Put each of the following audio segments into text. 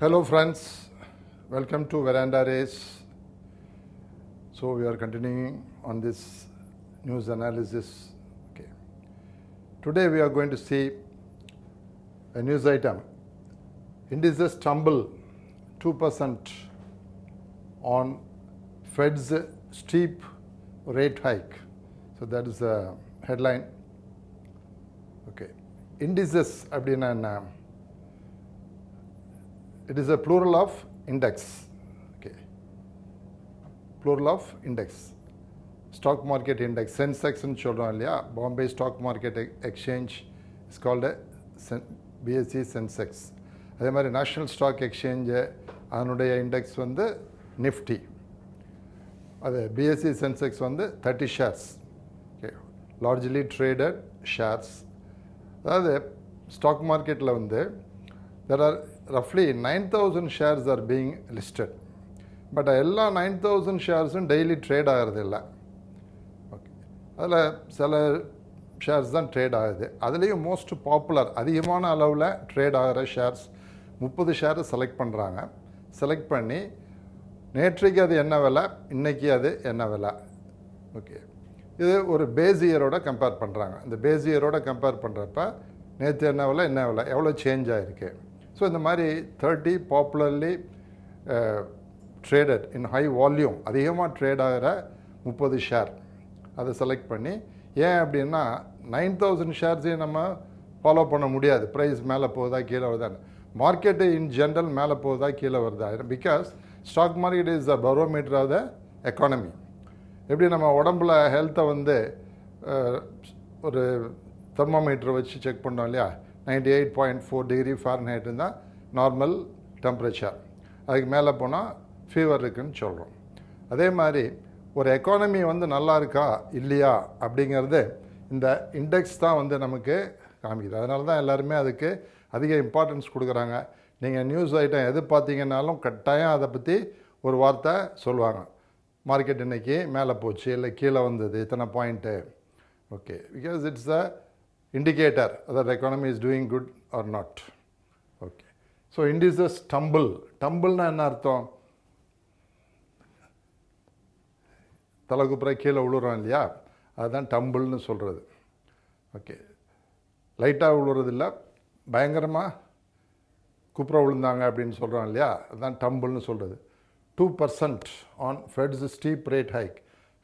Hello friends, welcome to VerandaRace. So we are continuing on this news analysis. Okay. Today we are going to see a news item. Indices tumble 2% on Fed's steep rate hike. So that is the headline. Okay. Indices abdina enna? It is a plural of index. Okay. Plural of index. Stock market index. Sensex in Chodolia, Bombay Stock Market Exchange is called a BSE Sensex. Ademari National Stock Exchange anuடைய index வந்து Nifty. அது BSE Sensex வந்து 30 shares. Okay. Largely traded shares. அதாவது stock marketல வந்து there are roughly 9,000 shares are being listed. But எல்லா 9,000 sharesம் daily trade ஆகிறது இல்லை. Okay, அதில் சில ஷேர்ஸ் தான் ட்ரேட் ஆகுது. அதுலேயும் மோஸ்ட் பாப்புலர் அதிகமான அளவில் ட்ரேட் ஆகிற ஷேர்ஸ் 30 ஷேரை செலக்ட் பண்ணுறாங்க. செலக்ட் பண்ணி நேற்றைக்கு அது என்ன விலை, இன்றைக்கி அது என்ன விலை. ஓகே, இது ஒரு பேஸ் இயரோட கம்பேர் பண்ணுறாங்க. இந்த பேஸ் இயரோட கம்பேர் பண்ணுறப்ப நேற்று என்ன விலை, என்ன விலை, எவ்வளோ சேஞ்ச் ஆகிருக்கு. ஸோ இந்த மாதிரி 30 பாப்புலர்லி ட்ரேடட் இன் ஹை வால்யூம் அதிகமாக ட்ரேட் ஆகிற 30 ஷேர் அதை செலக்ட் பண்ணி, ஏன் அப்படின்னா 9,000 ஷேர்ஸையும் நம்ம ஃபாலோ பண்ண முடியாது. ப்ரைஸ் மேலே போகுதா கீழே வருதான்னு. மார்க்கெட்டு இன் ஜென்ரல் மேலே போகுதா கீழே வருதா. Because stock market is the barometer of the economy. எப்படி நம்ம உடம்புல ஹெல்த்தை வந்து ஒரு தெர்மோமீட்டர் வச்சு செக் பண்ணோம் இல்லையா, 98.4 டிகிரி ஃபாரன்ஹைட் இருந்தால் நார்மல் டெம்பரேச்சர், அதுக்கு மேலே போனால் ஃபீவர் இருக்குதுன்னு சொல்கிறோம். அதே மாதிரி ஒரு எக்கானமி வந்து நல்லா இருக்கா இல்லையா அப்படிங்கிறது இந்த இண்டெக்ஸ் தான் வந்து நமக்கு காமிக்குது. அதனால தான் எல்லாருமே அதுக்கு அதிக இம்பார்ட்டன்ஸ் கொடுக்குறாங்க. நீங்கள் நியூஸ் ஐட்டம் எது பார்த்தீங்கன்னாலும் கட்டாயம் அதை பற்றி ஒரு வார்த்தை சொல்லுவாங்க. மார்க்கெட் இன்றைக்கி மேலே போச்சு இல்லை கீழே வந்தது இத்தனை point. Okay, because it's a indicator whether the economy is doing good or not. Okay, so indices tumble. Tumble na enna artham? தலகுப்புற கீழே விழுறோம் இல்லையா, அதுதான் டம்பிள்னு சொல்கிறது. ஓகே, லைட்டாக விழுறது இல்லை, பயங்கரமாக குப்புற விழுந்தாங்க அப்படின்னு சொல்கிறோம் இல்லையா, அதுதான் டம்பிள்னு சொல்கிறது. 2% ஆன் ஃபெட்ஸ் ஸ்டீப் ரேட் ஹைக்.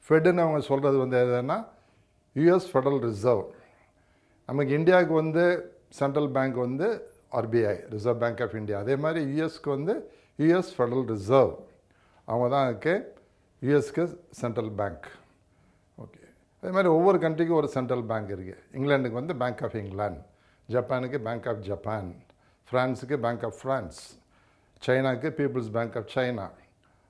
ஃபெட்டுன்னு அவங்க சொல்கிறது வந்து எதுனா யூஎஸ் ஃபெடரல் ரிசர்வ். நமக்கு இந்தியாவுக்கு வந்து சென்ட்ரல் பேங்க் வந்து RBI, reserve bank of India. அதே மாதிரி யூஎஸ்க்கு வந்து யூஎஸ் ஃபெடரல் ரிசர்வ். அவங்க தான் அதுக்கு யூஎஸ்க்கு சென்ட்ரல் பேங்க். ஓகே, அதே மாதிரி ஒவ்வொரு கண்ட்ரிக்கும் ஒரு சென்ட்ரல் பேங்க் இருக்குது. இங்கிலாந்துக்கு வந்து பேங்க் ஆஃப் இங்கிலாந்து, ஜப்பானுக்கு பேங்க் ஆஃப் ஜப்பான், ஃப்ரான்ஸுக்கு பேங்க் ஆஃப் ஃப்ரான்ஸ், சைனாவுக்கு பீப்புள்ஸ் பேங்க் ஆஃப் சைனா,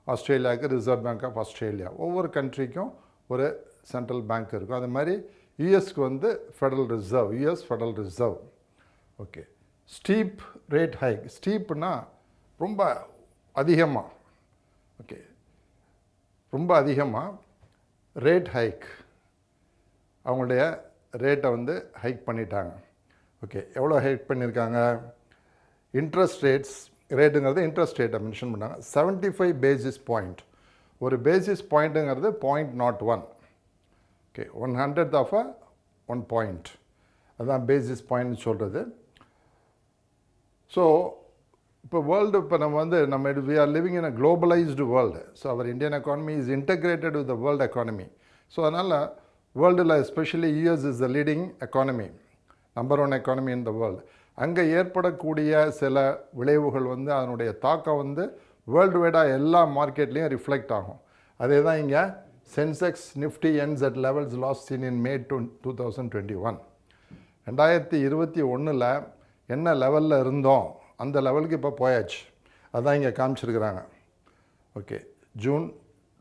ஆஸ்திரேலியாவுக்கு ரிசர்வ் பேங்க் ஆஃப் ஆஸ்திரேலியா. ஒவ்வொரு கண்ட்ரிக்கும் ஒரு சென்ட்ரல் பேங்க் இருக்கும். அது மாதிரி யூஎஸ்க்கு வந்து Federal Reserve, US Federal Reserve. Okay, steep rate hike. ஸ்டீப்னா ரொம்ப அதிகமாக, ஓகே, ரொம்ப அதிகமாக ரேட் ஹைக், அவங்களுடைய ரேட்டை வந்து ஹைக் பண்ணிட்டாங்க. ஓகே, எவ்வளோ ஹைக் பண்ணியிருக்காங்க? இன்ட்ரெஸ்ட் ரேட்ஸ், ரேட்டுங்கிறது இன்ட்ரெஸ்ட் ரேட்டை மென்ஷன் பண்ணாங்க. 75 பேசிஸ் பாயிண்ட். ஒரு பேசிஸ் பாயிண்ட்டுங்கிறது 0.01. Okay, 1/100th of 1 point. அதுதான் பேசிஸ் பாயிண்ட் சொல்கிறது. ஸோ இப்போ வேர்ல்டு, இப்போ நம்ம வந்து we are living in a globalised world. So our Indian economy is integrated with the world economy. So அதனால் வேர்ல்டில் especially US is the leading economy, number 1 economy in the world. அங்கே ஏற்படக்கூடிய சில விளைவுகள் வந்து அதனுடைய தாக்கம் வந்து வேர்ல்டு வைடாக எல்லா மார்க்கெட்லேயும் ரிஃப்ளெக்ட் ஆகும். அதே தான் இங்கே Sensex Nifty ends at levels last seen in May 2021. 2021 என்ன லெவலில் இருந்தோம் அந்த லெவலுக்கு இப்போ போயாச்சு. அதுதான் இங்கே காமிச்சிருக்கிறாங்க. ஓகே, ஜூன்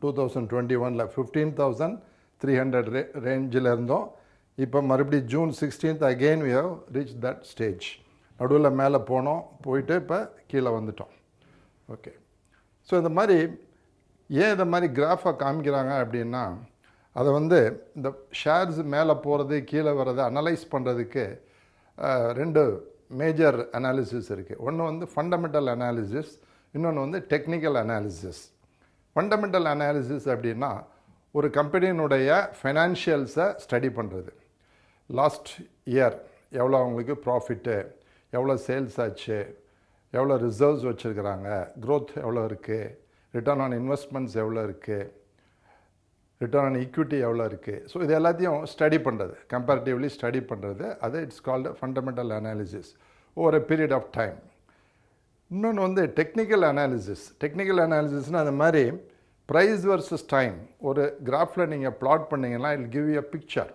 2021 15,300 ரேஞ்சில் இருந்தோம். இப்போ மறுபடியும் June 16th again we have reached that stage. நடுவில் மேலே போனோம், போயிட்டு இப்போ கீழே வந்துட்டோம். ஓகே, ஸோ இந்த மாதிரி ஏன் இந்த மாதிரி கிராஃபை காமிக்கிறாங்க அப்படின்னா, அதை வந்து இந்த ஷேர்ஸ் மேலே போகிறது கீழே வர்றதை அனலைஸ் பண்ணுறதுக்கு 2 மேஜர் அனாலிசிஸ் இருக்குது. ஒன்று வந்து ஃபண்டமெண்டல் அனாலிசிஸ், இன்னொன்று வந்து டெக்னிக்கல் அனாலிசிஸ். ஃபண்டமெண்டல் அனாலிசிஸ் அப்படின்னா ஒரு கம்பெனியினுடைய ஃபைனான்ஷியல்ஸை ஸ்டடி பண்ணுறது. லாஸ்ட் இயர் எவ்வளோ அவங்களுக்கு ப்ராஃபிட்டு, எவ்வளோ சேல்ஸ் ஆச்சு, எவ்வளோ ரிசர்வ்ஸ் வச்சுருக்கிறாங்க, க்ரோத் எவ்வளோ இருக்குது, ரிட்டர்ன் ஆன் இன்வெஸ்ட்மெண்ட்ஸ் எவ்வளோ இருக்குது, ரிட்டர்ன் ஆன் ஈக்விட்டி எவ்வளோ இருக்குது. ஸோ இது எல்லாத்தையும் ஸ்டடி பண்ணுறது, கம்பேரிட்டிவ்லி ஸ்டடி பண்ணுறது, அது it's called fundamental analysis over a period of time. இன்னொன்று வந்து டெக்னிக்கல் அனாலிசிஸ். டெக்னிக்கல் அனாலிசிஸ்னால் அந்த மாதிரி ப்ரைஸ் வர்சஸ் டைம் ஒரு கிராஃபில் நீங்கள் பிளாட் பண்ணிங்கன்னா it give you a picture.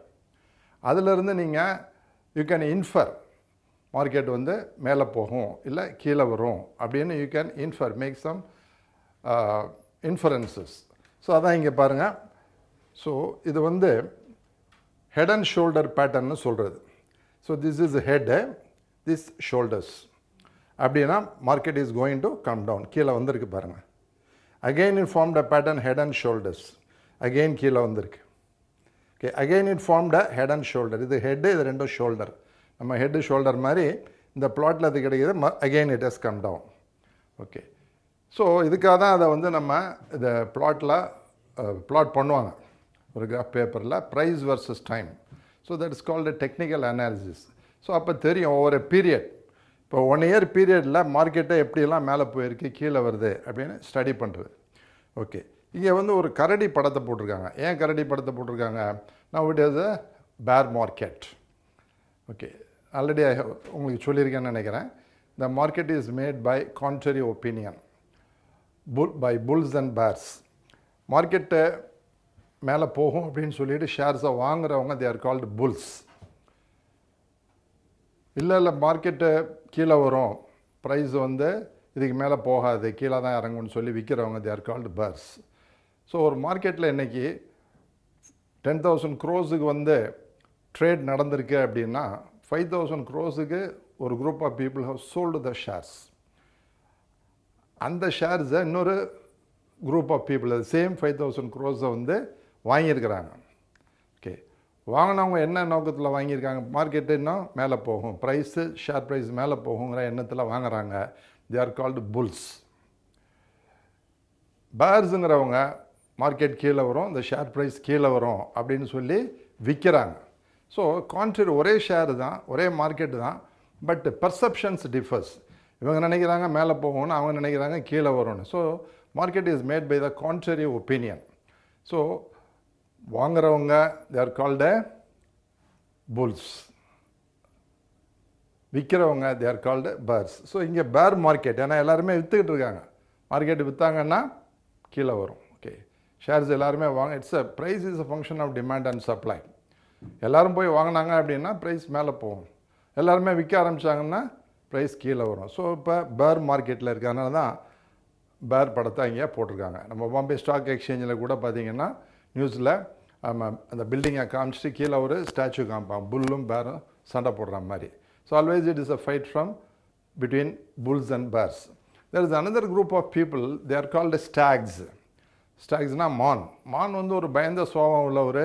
அதிலிருந்து நீங்கள் யூ கேன் இன்ஃபர் மார்க்கெட் வந்து மேலே போகும் இல்லை கீழே வரும் அப்படின்னு you can infer, make some inferences. So அதான் இங்கே பாருங்கள். ஸோ இது வந்து ஹெட் அண்ட் ஷோல்டர் பேட்டர்ன்னு சொல்கிறது. So this is head, this shoulders. அப்படின்னா market is going to come down. கீழே வந்திருக்கு பாருங்கள். Again it formed a pattern head and shoulders. Again கீழே வந்திருக்கு. Okay, again it formed a head and shoulder. இது head, இது ரெண்டும் ஷோல்டர். நம்ம ஹெட்டு ஷோல்டர் மாதிரி இந்த பிளாட்டில் அது கிடைக்கிது. Again it has come down. Okay, so இதுக்காக தான் அதை வந்து நம்ம இந்த பிளாட் பண்ணுவாங்க ஒரு கிராஃப் பேப்பரில், price versus time. So that is called technical analysis. So அப்போ தெரியும் ஒவ்வொரு பீரியட், இப்போ 1 இயர் பீரியடில் மார்க்கெட்டை எப்படியெல்லாம் மேலே போயிருக்கு கீழே வருது அப்படின்னு ஸ்டடி பண்ணுறது. ஓகே, இங்கே வந்து ஒரு கரடி படத்தை போட்டிருக்காங்க. ஏன் கரடி படத்தை போட்டிருக்காங்க? நவ் இட் இஸ் அ பேர் மார்க்கெட். ஓகே, ஆல்ரெடி உங்களுக்கு சொல்லியிருக்கேன்னு நினைக்கிறேன். The market is made by contrary opinion, by bulls and bears. மார்க்கெட்டை மேலே போகும் அப்படின்னு சொல்லிட்டு ஷேர்ஸை வாங்குறவங்க தே ஆர் கால்டு புல்ஸ். இல்லை மார்க்கெட்டு கீழே வரும், ப்ரைஸ் வந்து இதுக்கு மேலே போகாது, கீழே தான் இறங்கும்னு சொல்லி விற்கிறவங்க they are called bears. So ஒரு மார்க்கெட்டில் இன்றைக்கி 10,000 crores வந்து ட்ரேட் நடந்திருக்கு அப்படின்னா 5,000 crores ஒரு group of people have sold the shares. அந்த ஷேர்ஸை இன்னொரு group of people same 5,000 crores வந்து வாங்கியிருக்கிறாங்க. ஓகே, வாங்கினவங்க என்ன நோக்கத்தில் வாங்கியிருக்காங்க? மார்க்கெட்டு இன்னும் மேலே போகும், ப்ரைஸு ஷேர் ப்ரைஸ் மேலே போகுங்கிற எண்ணத்தில் வாங்குறாங்க. They are called bulls. பேர்ஸுங்கிறவங்க மார்க்கெட் கீழே வரும், இந்த ஷேர் ப்ரைஸ் கீழே வரும் அப்படின்னு சொல்லி விற்கிறாங்க. ஸோ கான்ட்ரரி, ஒரே ஷேர் தான், ஒரே மார்க்கெட்டு தான், பட் பெர்செப்ஷன்ஸ் டிஃபர்ஸ். இவங்க நினைக்கிறாங்க மேலே போகும்னு, அவங்க நினைக்கிறாங்க கீழே வரும்னு. So market is made by the contrary opinion. So வாங்குறவங்க தே ஆர் கால்டு புல்ஸ், விற்கிறவங்க they are called bears. So இங்கே பேர் மார்க்கெட், ஏன்னா எல்லாருமே விற்றுக்கிட்டு இருக்காங்க. மார்க்கெட் விற்றாங்கன்னா கீழே வரும். ஓகே, ஷேர்ஸ் எல்லாருமே வாங்க. It's a price is a function of demand and supply. எல்லோரும் போய் வாங்கினாங்க அப்படின்னா ப்ரைஸ் மேலே போகும், எல்லாருமே விற்க ஆரம்பித்தாங்கன்னா ப்ரைஸ் கீழே வரும். ஸோ இப்போ பேர் மார்க்கெட்டில் இருக்கிறதுனால தான் பேர் படத்தை இங்கே போட்டிருக்காங்க. நம்ம பாம்பே ஸ்டாக் எக்ஸ்சேஞ்சில் கூட பார்த்தீங்கன்னா நியூஸில் அந்த பில்டிங்கை காமிச்சிட்டு கீழே ஒரு ஸ்டாச்சு காமிப்பாங்க, புல்லும் பேரும் சண்டை போடுற மாதிரி. So always it is a fight from between bulls and bears. There is another group of people, they are called stags. ஸ்டாக்ஸ்னால் மான். மான் வந்து ஒரு பயந்த சுபாவம் உள்ள ஒரு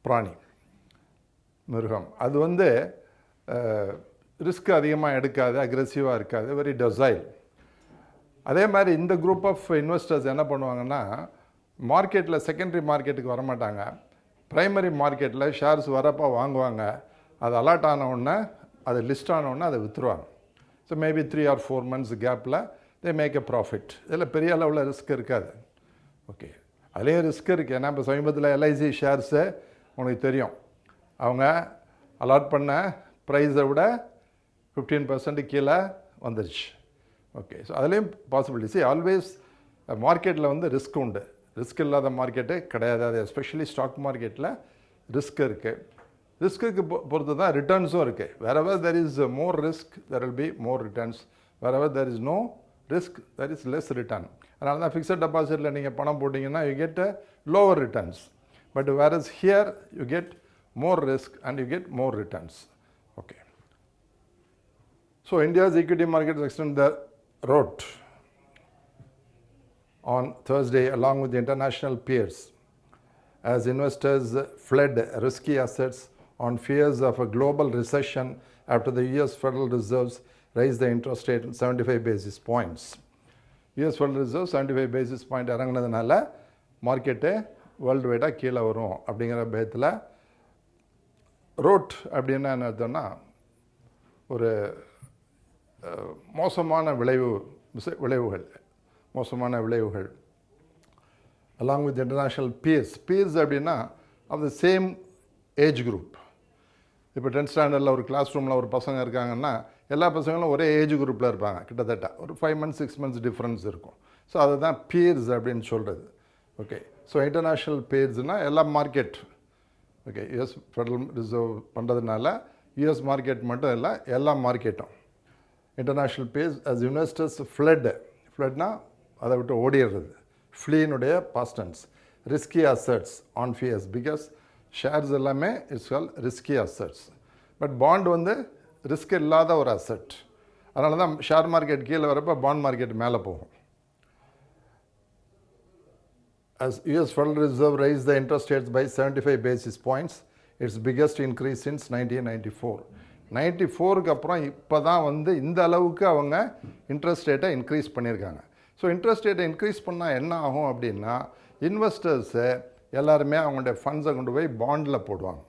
பிராணி, மிருகம். அது வந்து ரிஸ்க் அதிகமாக எடுக்காது, அக்ரெசிவாக இருக்காது, வெரி டொசைல். அதே மாதிரி இந்த குரூப் ஆஃப் இன்வெஸ்டர்ஸ் என்ன பண்ணுவாங்கன்னா, மார்க்கெட்டில் செகண்டரி மார்க்கெட்டுக்கு வரமாட்டாங்க, ப்ரைமரி மார்க்கெட்டில் ஷேர்ஸ் வரப்போ வாங்குவாங்க. அது அலாட் ஆனவுடனே, அது லிஸ்ட் ஆனவுடனே அதை விற்றுருவாங்க. ஸோ மேபி 3 or 4 months கேப்பில் தே மேக் எ ப்ராஃபிட். இதில் பெரிய அளவில் ரிஸ்க் இருக்காது. ஓகே, அதுலேயும் ரிஸ்க் இருக்குது. ஏன்னா இப்போ சமீபத்தில் எல்ஐசி ஷேர்ஸு உங்களுக்கு தெரியும், அவங்க அலாட் பண்ண ப்ரைஸை விட 15% கீழே வந்துருச்சு. ஓகே, ஸோ அதுலேயும் பாசிபிலிட்டிஸ். ஆல்வேஸ் மார்க்கெட்டில் வந்து ரிஸ்க் உண்டு, ரிஸ்க் இல்லாத மார்க்கெட்டு கிடையாது. அது எஸ்பெஷலி ஸ்டாக் மார்க்கெட்டில் ரிஸ்க் இருக்குது. ரிஸ்க்கு பொறுத்து தான் ரிட்டர்ன்ஸும் இருக்குது. wherever there is more risk there will be more returns, wherever there is no risk there is less return. அதனால தான் ஃபிக்ஸட் டெபாசிட்டில் நீங்கள் பணம் போட்டிங்கன்னா you get a lower returns, but whereas here you get more risk and you get more returns. Okay, so India's equity markets extend the route on Thursday along with the international peers as investors fled risky assets on fears of a global recession after the US Federal Reserve raised the interest rate 75 basis points. US Federal Reserve 75 basis point இறங்குனதுனால market world வைடாக கீழே வரும் அப்படிங்கிற பயத்தில் road அப்படின்னா என்ன அர்த்தம்னா ஒரு மோசமான விளைவுகள் along with international peers அப்படின்னா of the same age group. இப்போ 10th ஸ்டாண்டர்டில் ஒரு கிளாஸ் ரூமில் ஒரு பசங்க இருக்காங்கன்னா எல்லா பசங்களும் ஒரே ஏஜ் குரூப்பில் இருப்பாங்க, கிட்டத்தட்ட ஒரு 5 months 6 months டிஃப்ரென்ஸ் இருக்கும். ஸோ அதுதான் பியர்ஸ் அப்படின்னு சொல்கிறது. ஓகே, ஸோ இன்டர்நேஷ்னல் பியர்ஸ்னால் எல்லா market, okay, US Federal Reserve பண்ணுறதுனால யூஎஸ் மார்க்கெட் மட்டும் இல்லை, எல்லா மார்க்கெட்டும் இன்டர்நேஷ்னல் பியர்ஸ். அஸ் இன்வெஸ்டர்ஸ் ஃப்ளட்னா அதை விட்டு ஓடிடுறது, ஃப்ளீனுடைய bastions, risky assets on fears, because shares எல்லாமே it's call risky assets. But bond வந்து ரிஸ்க் இல்லாத ஒரு அசட். அதனால தான் ஷேர் மார்க்கெட் கீழே வரப்போ பாண்ட் மார்க்கெட் மேலே போகும். As US Federal Reserve raised the interest rates by 75 basis points, its biggest increase since 1994. 94க்கு அப்புறம் இப்போ தான் வந்து இந்த அளவுக்கு அவங்க இன்ட்ரெஸ்ட் ரேட்டை இன்க்ரீஸ் பண்ணியிருக்காங்க. ஸோ இன்ட்ரெஸ்ட் ரேட்டை இன்க்ரீஸ் பண்ணால் என்ன ஆகும் அப்படின்னா, இன்வெஸ்டர்ஸு எல்லாருமே அவங்களுடைய ஃபண்ட்ஸை கொண்டு போய் பாண்டில் போடுவாங்க.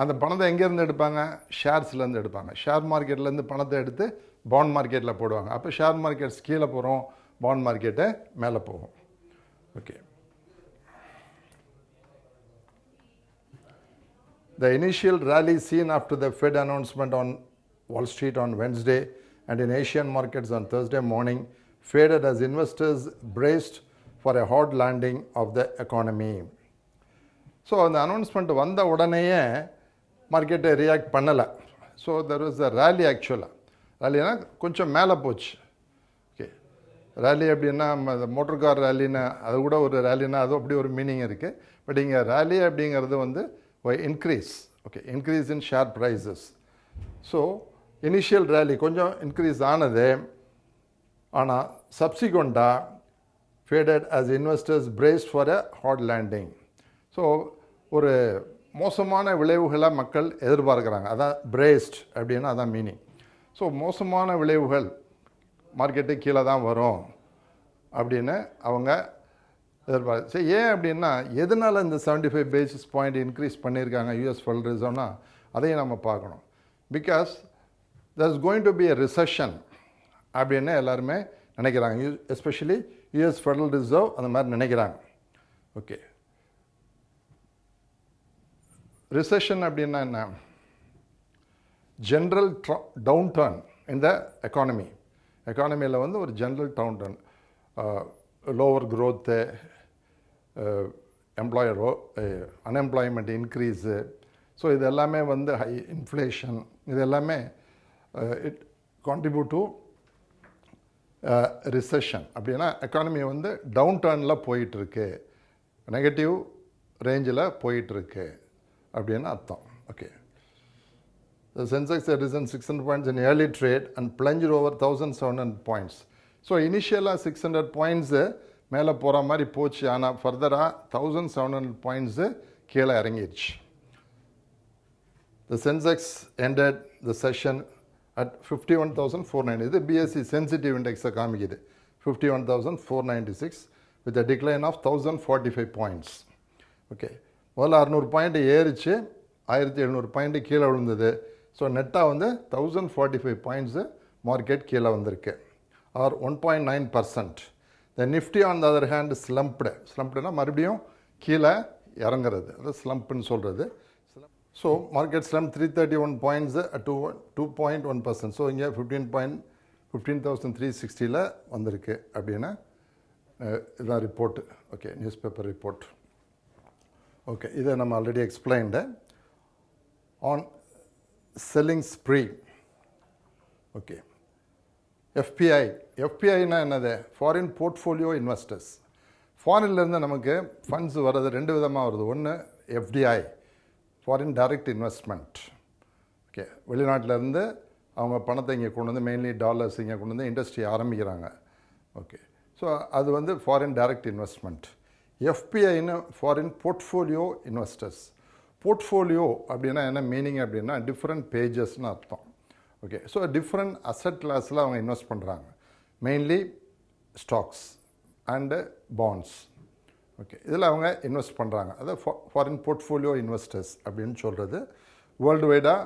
அந்த பணத்தை எங்கேருந்து எடுப்பாங்க? ஷேர்ஸ்லேருந்து எடுப்பாங்க. ஷேர் மார்க்கெட்லேருந்து பணத்தை எடுத்து பாண்ட் மார்க்கெட்டில் போடுவாங்க. அப்போ ஷேர் மார்க்கெட்ஸ் கீழே போகிறோம், பாண்ட் மார்க்கெட்டை மேலே போகும். Okay, the initial rally seen after the Fed announcement on Wall Street on Wednesday and in Asian markets on Thursday morning faded as investors braced for a hard landing of the economy. So அந்த announcement வந்த உடனேயே மார்க்கெட்டை react பண்ணலை. So there was a rally. ஆக்சுவலாக ரேலினா கொஞ்சம் மேலே போச்சு. Okay, rally அப்படின்னா மோட்டர் கார் ரேலின்னா அது கூட ஒரு ரேலினா அது அப்படி ஒரு மீனிங் இருக்குது. பட் இங்கே ரேலி அப்படிங்கிறது வந்து increase, okay, increase in share prices. So initial rally கொஞ்சம் increase ஆனது, ஆனால் subsequently faded as investors braced for a hard landing. So ஒரு மோசமான விளைவுகளை மக்கள் எதிர்பார்க்குறாங்க. அதான் braced அப்படின்னா அதான் மீனிங். ஸோ மோசமான விளைவுகள் மார்க்கெட்டு கீழே தான் வரும் அப்படின்னு அவங்க எதிர்பார்க்கு. சரி, ஏன் அப்படின்னா எதனால் இந்த 75 பேசிஸ் பாயிண்ட் இன்க்ரீஸ் பண்ணியிருக்காங்க யூஎஸ் ஃபெடரல் ரிசர்வ்னா அதையும் நம்ம பார்க்கணும். Because there is going to be a recession அப்படின்னு எல்லாருமே நினைக்கிறாங்க. எஸ்பெஷலி யூஎஸ் ஃபெடரல் ரிசர்வ் அந்த மாதிரி நினைக்கிறாங்க. ஓகே, ரிசெஷன் அப்படின்னா என்ன? ஜென்ரல் டவுன் டர்ன் இந்த எக்கானமியில் வந்து ஒரு general downturn, lower growth, unemployment increase. So இது எல்லாமே வந்து ஹை இன்ஃப்ளேஷன், இது எல்லாமே இட் கான்ட்ரிபியூட் டு ரிசெஷன். அப்படின்னா எக்கானமி வந்து டவுன் டர்னில் போயிட்டுருக்கு, நெகட்டிவ் ரேஞ்சில் போயிட்டுருக்கு அப்படின்னு அர்த்தம். Okay, the Sensex had risen 600 points in early trade and plunged over 1,700 points. So இனிஷியலாக 600 பாயிண்ட்ஸு மேலே போகிற மாதிரி போச்சு, ஆனால் ஃபர்தராக 1,700 பாயிண்ட்ஸு கீழே இறங்கிடுச்சு. The Sensex ended the session at 51,490. இது பிஎஸ்சி சென்சிட்டிவ் இண்டெக்ஸை காமிக்குது. 51,496 with a decline of 1,045 points. Okay, முதல்ல 600 பாயிண்ட் ஏறிச்சு, 1,700 பாயிண்ட் கீழே விழுந்தது. ஸோ நெட்டாக வந்து 1,045 பாயிண்ட்ஸு மார்க்கெட் கீழே வந்திருக்கு, or 1.9%. The Nifty on the other hand slumpedனா மறுபடியும் கீழே இறங்குறது, அது ஸ்லம்ப்னு சொல்கிறது. So market slump 331 points at 2.1%. So இங்கே 15,360 வந்திருக்கு அப்படின்னு இதுதான் report. Okay, newspaper report. Okay, இதை நம்ம already explained. On selling spree. Okay, எஃபிஐனா என்னது? Foreign portfolio investors. ஃபாரின்லேருந்து நமக்கு ஃபண்ட்ஸ் வர்றது ரெண்டு விதமாக வருது. ஒன்று FDI, foreign direct investment. Okay, வெளிநாட்டிலேருந்து அவங்க பணத்தை இங்கே கொண்டு வந்து, மெயின்லி டாலர்ஸ் இங்கே கொண்டு வந்து இண்டஸ்ட்ரி ஆரம்பிக்கிறாங்க. ஓகே, ஸோ அது வந்து ஃபாரின் டைரக்ட் இன்வெஸ்ட்மெண்ட். எஃபிஐன்னு ஃபாரின் போர்ட்ஃபோலியோ இன்வெஸ்டர்ஸ். போர்ட்ஃபோலியோ அப்படின்னா என்ன மீனிங் அப்படின்னா டிஃப்ரெண்ட் பேஜஸ்னு அர்த்தம். ஓகே, ஸோ டிஃப்ரெண்ட் அசட் கிளாஸில் அவங்க இன்வெஸ்ட் பண்ணுறாங்க. Mainly stocks and bonds. Okay, இதில் அவங்க இன்வெஸ்ட் பண்ணுறாங்க. அதாவது ஃபாரின் போர்ட்ஃபோலியோ இன்வெஸ்டர்ஸ் அப்படின்னு சொல்கிறது. வேர்ல்டு வைடாக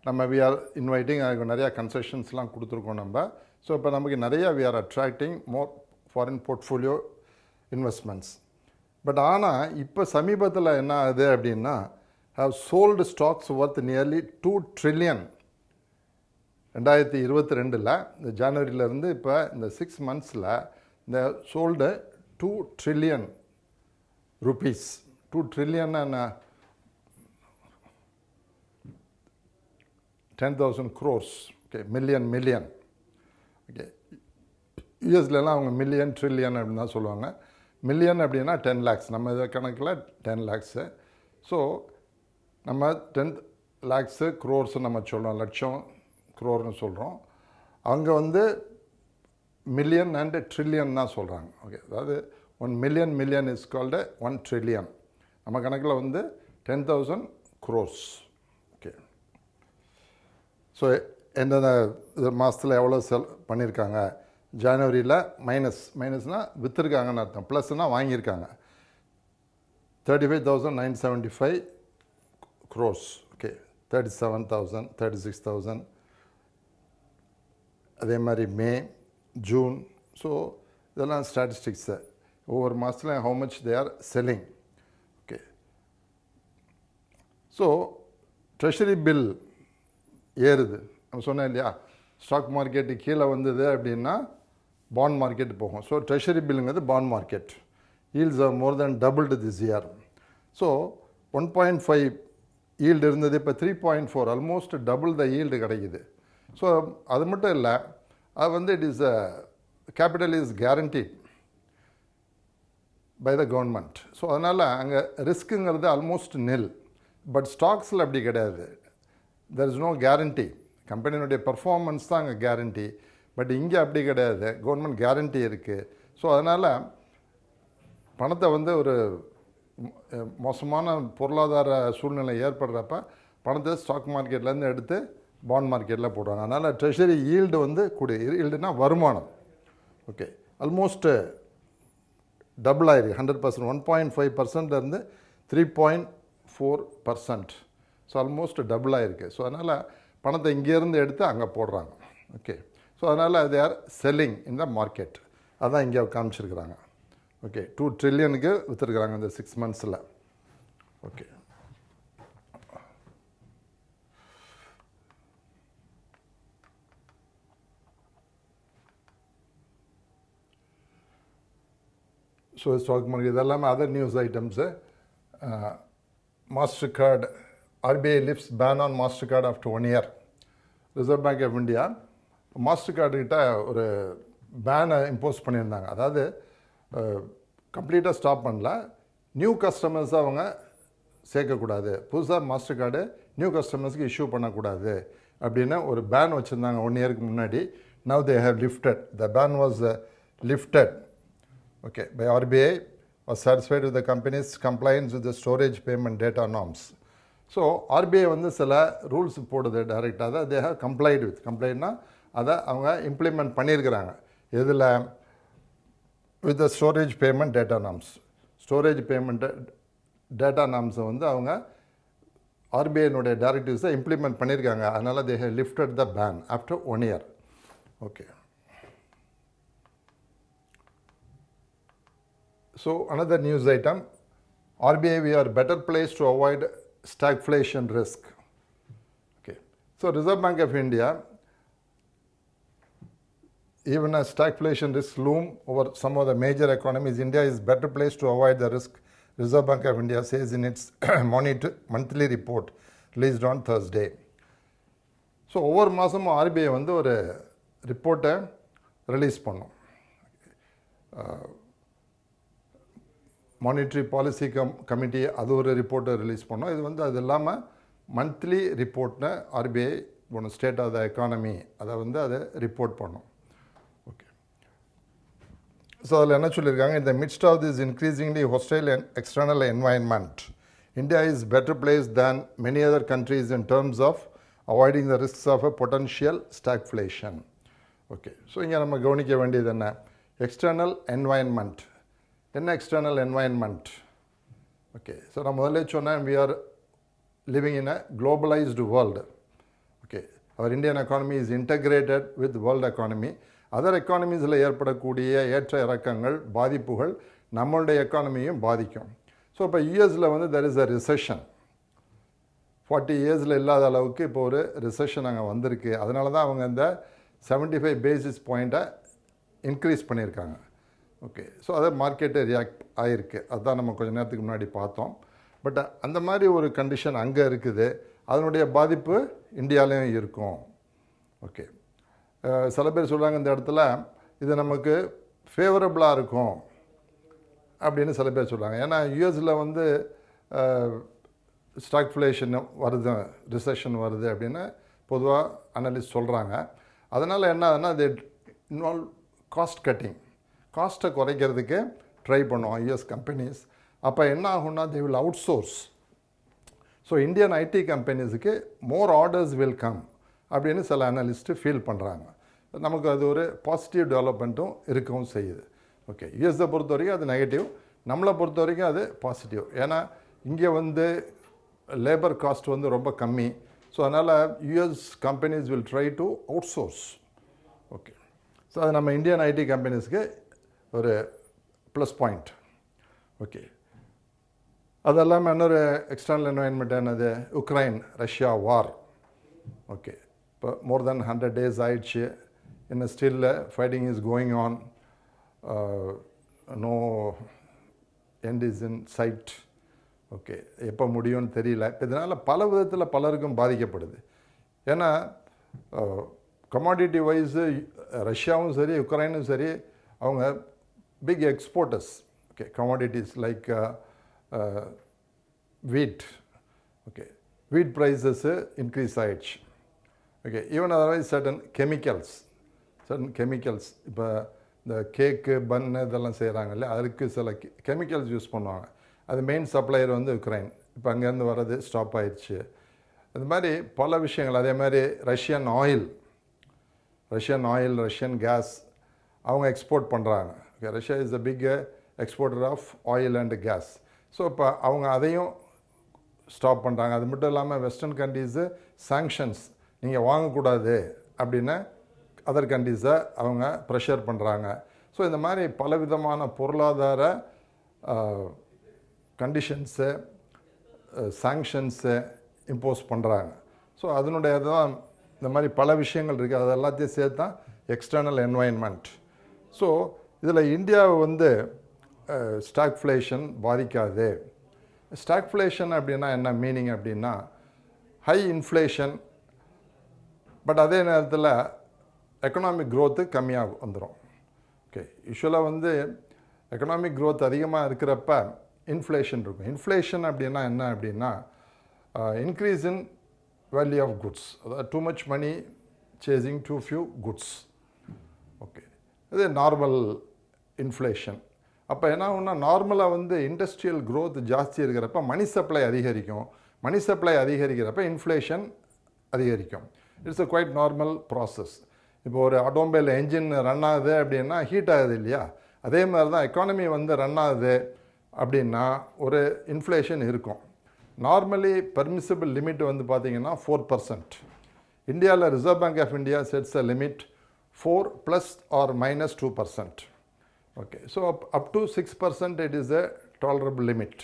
நம்ம வி ஆர் இன்வைட்டிங், அதுக்கு நிறையா கன்செஷன்ஸ்லாம் கொடுத்துருக்கோம் நம்ம. ஸோ இப்போ நமக்கு நிறையா we are attracting more foreign portfolio investments. But ஆனால் இப்போ சமீபத்தில் என்ன ஆகுது அப்படின்னா, have sold stocks worth nearly 2 trillion. 2022 இந்த ஜனவரியிலேருந்து இப்போ இந்த 6 monthsல இந்த சோல்டு 2 trillion rupees. 2 trillion என்ன, 10,000 crores. Okay, million. ஓகே, யூஎஸ்லாம் அவங்க மில்லியன் ட்ரில்லியன் அப்படின்னு தான் சொல்லுவாங்க. மில்லியன் அப்படின்னா 10 lakhs, நம்ம இதை கணக்கில் 10 lakhs. ஸோ நம்ம 10 lakhs crores நம்ம சொல்கிறோம், லட்சம் க்ரோர்னு சொல்கிறோம். அங்கே வந்து மில்லியன் அண்ட் ட்ரில்லியன் தான் சொல்கிறாங்க. ஓகே, அதாவது 1 million இஸ் கால்டு 1 trillion. நம்ம கணக்கில் வந்து 10,000 crores. ஓகே, ஸோ எந்தெந்த மாதத்தில் எவ்வளோ பண்ணியிருக்காங்க? ஜனவரியில் மைனஸ்னால் விற்றுருக்காங்கன்னு அர்த்தம், ப்ளஸ்னால் வாங்கியிருக்காங்க 35,975 crores. ஓகே, 37,000, 36,000. அதே மாதிரி மே, ஜூன். ஸோ இதெல்லாம் ஸ்டாட்டிஸ்டிக்ஸு. ஒவ்வொரு மாதத்துலையும் how much they are selling. Okay, so treasury bill ஏறுது. நம்ம சொன்னேன் இல்லையா, ஸ்டாக் மார்க்கெட்டு கீழே வந்தது அப்படின்னா பாண்ட் மார்க்கெட் போகும். ஸோ ட்ரெஷரி பில்லுங்கிறது bond market. Yields are more than doubled this year. So 1.5 yield இருந்தது, இப்போ 3.4, ஆல்மோஸ்ட் டபுள் த ஈல்டு கிடைக்குது. ஸோ அது மட்டும் இல்லை, அது வந்து it is capital is guaranteed by the government. So அதனால் அங்கே ரிஸ்க்குங்கிறது ஆல்மோஸ்ட் நில். பட் ஸ்டாக்ஸில் அப்படி கிடையாது. There is no guarantee. கம்பெனியினுடைய பர்ஃபார்மன்ஸ் தான் அங்கே கேரண்டி. பட் இங்கே அப்படி கிடையாது, கவர்மெண்ட் கேரண்டி இருக்குது. ஸோ அதனால் பணத்தை வந்து ஒரு மோசமான பொருளாதார சூழ்நிலை ஏற்படுறப்ப பணத்தை ஸ்டாக் மார்க்கெட்லேருந்து எடுத்து பாண்ட் மார்க்கெட்டில் போடுவாங்க. அதனால் ட்ரெஷரி ஈல்டு வந்து ஈல்டுனா வருமானம். ஓகே, ஆல்மோஸ்ட்டு டபுள் ஆயிருக்கு, 100%. 1.5%லேருந்து 3.4%. ஸோ ஆல்மோஸ்ட் டபுள் ஆயிருக்கு. ஸோ அதனால் பணத்தை இங்கேருந்து எடுத்து அங்கே போடுறாங்க. ஓகே, ஸோ அதனால் they are selling in the market. அதான் இங்கே காமிச்சிருக்கிறாங்க. ஓகே, 2 trillion-க்கு விற்றுருக்குறாங்க இந்த 6 monthsல. ஓகே, ஸோ ஸ்டாக் மார்க்கெட் இதெல்லாமே other news items. Mastercard, RBI lifts ban on Mastercard after 1 year. Reserve bank of India Mastercard கார்டுகிட்ட ஒரு பேனை இம்போஸ் பண்ணியிருந்தாங்க. அதாவது கம்ப்ளீட்டாக ஸ்டாப் பண்ணல, நியூ கஸ்டமர்ஸை அவங்க சேர்க்கக்கூடாது, புதுசாக மாஸ்டர் கார்டு நியூ கஸ்டமர்ஸ்க்கு இஷ்யூ பண்ணக்கூடாது அப்படின்னு ஒரு பேன் வச்சுருந்தாங்க 1 yearக்கு முன்னாடி. Now they have lifted. The ban was lifted. Okay, by RBI was satisfied with the company's compliance with the storage payment data norms. So RBI வந்து சில ரூல்ஸ் போடுது டைரெக்டாக. அதை தே ஹேவ் கம்ப்ளைட் வித். கம்ப்ளைண்ட்னா அதை அவங்க இம்ப்ளிமெண்ட் பண்ணியிருக்கிறாங்க. இதில் with the storage payment data norms. Storage payment data நார்ம்ஸை வந்து அவங்க ஆர்பிஐனுடைய டைரக்டிவ்ஸை இம்ப்ளிமெண்ட் பண்ணியிருக்காங்க. அதனால் they have lifted the ban after 1 year. Okay, so another news item, RBI we are better placed to avoid stagflation risk. Okay, so Reserve Bank of India, even as stagflation risks loom over some of the major economies, India is better placed to avoid the risk, Reserve Bank of India says in its monthly report released on Thursday. So ஒவ்வொரு மாதமும் RBI வந்து ஒரு ரிப்போர்ட்டை release பண்ணும். Monetary policy committee அது ஒரு ரிப்போர்ட்டை release பண்ணோம். இது வந்து அது இல்லாமல் மந்த்லி ரிப்போர்ட்டை ஆர்பிஐ ஒன்று ஸ்டேட் ஆஃப் த எக்கானமி அதை வந்து அதை ரிப்போர்ட் பண்ணோம். ஓகே, ஸோ அதில் என்ன சொல்லியிருக்காங்க, இந்த midst of this increasingly hostile and external environment India is better placed than many other countries in terms of avoiding the risks of a potential stagflation. Okay, so இங்கே நம்ம கவனிக்க வேண்டியது என்ன? External environment. என்ன எக்ஸ்டர்னல் என்வாயன்மெண்ட்? ஓகே, ஸோ நான் முதல்ல சொன்னேன், we are living in a globalized world. Okay, our Indian economy is integrated with world economy. Other எக்கானமிஸில் ஏற்படக்கூடிய ஏற்ற இறக்கங்கள், பாதிப்புகள் நம்மளுடைய எக்கானமியும் பாதிக்கும். ஸோ இப்போ யூஎஸில் வந்து தெர் இஸ் அ ரிசெஷன். 40 இயர்ஸில் இல்லாத அளவுக்கு இப்போ ஒரு ரிசெஷன் அங்கே வந்திருக்கு. அதனால தான் அவங்க இந்த 75 பேசிஸ் பாயிண்ட்டை இன்க்ரீஸ் பண்ணியிருக்காங்க. ஓகே, ஸோ அதை மார்க்கெட்டை ரியாக்ட் ஆகிருக்கு. அதுதான் நம்ம கொஞ்சம் நேரத்துக்கு முன்னாடி பார்த்தோம். பட் அந்த மாதிரி ஒரு கண்டிஷன் அங்கே இருக்குது. அதனுடைய பாதிப்பு இந்தியாவிலையும் இருக்கும். ஓகே, சில பேர் சொல்கிறாங்க இந்த இடத்துல இது நமக்கு ஃபேவரபுளாக இருக்கும் அப்படின்னு சில பேர் சொல்கிறாங்க. ஏன்னா யூஎஸில் வந்து ஸ்டாக்ஃப்ளேஷன் வருது, ரிசெஷன் வருது அப்படின்னு பொதுவாக அனலிஸ்ட் சொல்கிறாங்க. அதனால் என்ன ஆகுதுன்னா, அது இன்வால்வ் காஸ்ட் கட்டிங், காஸ்ட்டை குறைக்கிறதுக்கு ட்ரை பண்ணுவோம் யூஎஸ் கம்பெனிஸ். அப்போ என்ன ஆகும்னா, they will outsource. So Indian IT கம்பெனிஸுக்கு மோர் ஆர்டர்ஸ் வில் கம் அப்படின்னு சில அனலிஸ்ட்டு ஃபீல் பண்ணுறாங்க. நமக்கு அது ஒரு பாசிட்டிவ் டெவலப்மெண்ட்டும் இருக்கவும் செய்யுது. ஓகே, யூஎஸை பொறுத்த வரைக்கும் அது நெகட்டிவ், நம்மளை பொறுத்த வரைக்கும் அது பாசிட்டிவ். ஏன்னா இங்கே வந்து லேபர் காஸ்ட் வந்து ரொம்ப கம்மி. ஸோ அதனால் US companies will try to out source. Okay, so அது நம்ம இந்தியன் ஐடி கம்பெனிஸ்க்கு ஒரு ப்ளஸ் பாயிண்ட். ஓகே, அது எல்லாமே இன்னொரு எக்ஸ்டர்னல் என்வாயன்மெண்ட் என்னது? Ukraine Russia war. ஓகே, இப்போ மோர் தென் 100 days ஆயிடுச்சு. இன்னும் still fighting is going on. No end is in sight. Okay, எப்போ முடியும்னு தெரியல. இதனால் பல விதத்தில் பலருக்கும் பாதிக்கப்படுது. ஏன்னா கமாடிட்டி வைஸு ரஷ்யாவும் சரி உக்ரைனும் சரி அவங்க big exporters. Okay, commodities like wheat. Okay, wheat prices increase ஆகிடுச்சு. Okay, even otherwise certain chemicals. இப்போ இந்த கேக்கு பன்னு இதெல்லாம் செய்கிறாங்கல்ல, அதுக்கு சில கெமிக்கல்ஸ் யூஸ் பண்ணுவாங்க. அது மெயின் சப்ளையர் வந்து உக்ரைன். இப்போ அங்கேருந்து வர்றது ஸ்டாப் ஆயிடுச்சு. அது மாதிரி பல விஷயங்கள். அதே மாதிரி ரஷ்யன் ஆயில், ரஷ்யன் கேஸ் அவங்க எக்ஸ்போர்ட் பண்ணுறாங்க. Okay, Russia is the big exporter of oil and gas. So இப்போ அவங்க அதையும் ஸ்டாப் பண்ணுறாங்க. அது மட்டும் இல்லாமல் வெஸ்டர்ன் கண்ட்ரீஸு சாங்ஷன்ஸ், நீங்கள் வாங்கக்கூடாது அப்படின்னு அதர் கண்ட்ரீஸை அவங்க ப்ரெஷர் பண்ணுறாங்க. ஸோ இந்த மாதிரி பலவிதமான பொருளாதார கண்டிஷன்ஸு, சாங்ஷன்ஸு இம்போஸ் பண்ணுறாங்க. ஸோ அதனுடைய தான் இந்த மாதிரி பல விஷயங்கள் இருக்குது. அது எல்லாத்தையும் சேர்த்து தான் எக்ஸ்டர்னல் என்வாயன்மெண்ட். ஸோ இதில் இந்தியாவை வந்து ஸ்டாக்ஃப்ளேஷன் பாதிக்காது. ஸ்டாக்ஃப்ளேஷன் அப்படின்னா என்ன மீனிங் அப்படின்னா, ஹை இன்ஃப்ளேஷன், பட் அதே நேரத்தில் எக்கனாமிக் க்ரோத்து கம்மியாக வந்துடும். ஓகே, யூஸ்வலாக வந்து எக்கனாமிக் க்ரோத் அதிகமாக இருக்கிறப்ப இன்ஃப்ளேஷன் இருக்கும். இன்ஃப்ளேஷன் அப்படின்னா என்ன அப்படின்னா, increase in value of goods. அதாவது too much money chasing too few goods. Okay, இது நார்மல் இன்ஃப்ளேஷன். அப்போ என்ன ஆகும்னா, நார்மலாக வந்து இண்டஸ்ட்ரியல் க்ரோத் ஜாஸ்தி இருக்கிறப்ப மணி சப்ளை அதிகரிக்கும். மணி சப்ளை அதிகரிக்கிறப்ப இன்ஃப்ளேஷன் அதிகரிக்கும். It's a quite normal process. இப்போ ஒரு ஆட்டோமொபைல் என்ஜின் ரன் ஆகுது அப்படின்னா ஹீட் ஆகுது இல்லையா? அதே மாதிரி தான் எக்கானமி வந்து ரன் ஆகுது அப்படின்னா ஒரு இன்ஃப்ளேஷன் இருக்கும். நார்மலி பெர்மிசிபிள் லிமிட் வந்து பார்த்திங்கன்னா 4%. இந்தியாவில் reserve bank of India sets a limit 4 + or -2%. Okay, so up to 6% it is a tolerable limit.